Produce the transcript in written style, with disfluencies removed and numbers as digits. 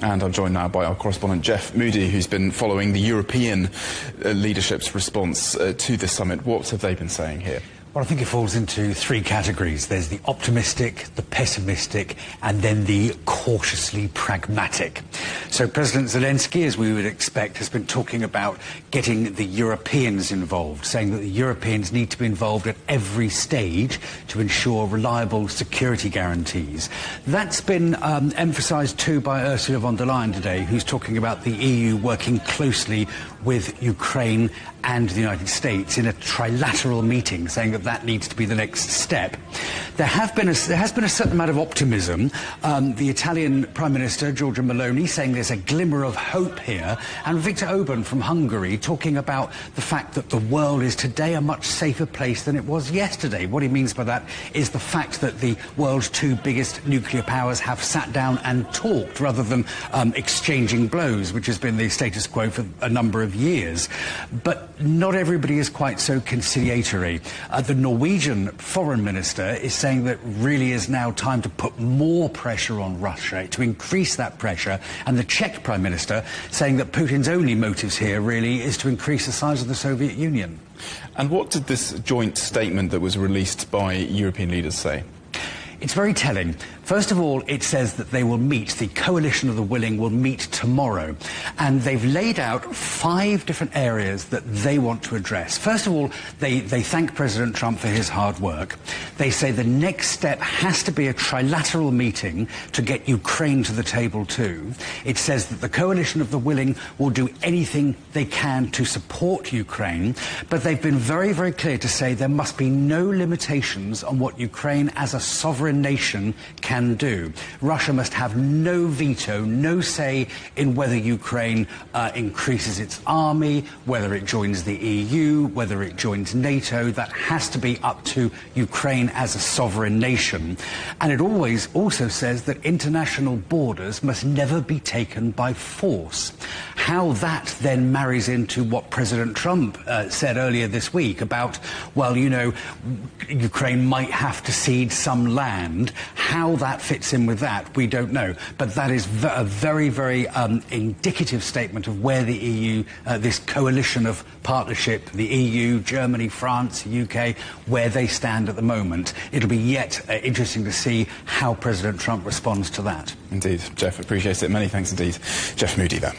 And I'm joined now by our correspondent Jeff Moody, who's been following the European leadership's response to this summit. What have they been saying here? Well, I think it falls into three categories. There's the optimistic, the pessimistic, and then the cautiously pragmatic. So President Zelensky, as we would expect, has been talking about getting the Europeans involved, saying that the Europeans need to be involved at every stage to ensure reliable security guarantees. That's been emphasised too by Ursula von der Leyen today, who's talking about the EU working closely with Ukraine and the United States in a trilateral meeting, saying that needs to be the next step. There has been a certain amount of optimism. The Italian Prime Minister, Giorgia Meloni, saying there's a glimmer of hope here, and Viktor Orban from Hungary talking about the fact that the world is today a much safer place than it was yesterday. What he means by that is the fact that the world's two biggest nuclear powers have sat down and talked rather than exchanging blows, which has been the status quo for a number of years. But not everybody is quite so conciliatory. The Norwegian foreign minister is saying that really is now time to put more pressure on Russia, to increase that pressure, and the Czech prime minister saying that Putin's only motives here really is to increase the size of the Soviet Union. And what did this joint statement that was released by European leaders say? It's very telling. First of all, it says that they will meet, the coalition of the willing will meet tomorrow. And they've laid out 5 different areas that they want to address. First of all, they thank President Trump for his hard work. They say the next step has to be a trilateral meeting to get Ukraine to the table too. It says that the coalition of the willing will do anything they can to support Ukraine. But they've been very, very clear to say there must be no limitations on what Ukraine as a sovereign nation can do. Russia must have no veto, no say in whether Ukraine increases its army, whether it joins the EU, whether it joins NATO. That has to be up to Ukraine as a sovereign nation. And it always also says that international borders must never be taken by force. How that then marries into what President Trump said earlier this week about, well, you know, Ukraine might have to cede some land. How that fits in with that, we don't know. But that is a very, very indicative statement of where the EU, this coalition of partnership, the EU, Germany, France, UK, where they stand at the moment. It'll be yet interesting to see how President Trump responds to that. Indeed. Jeff, appreciate it. Many thanks indeed. Jeff Moody there.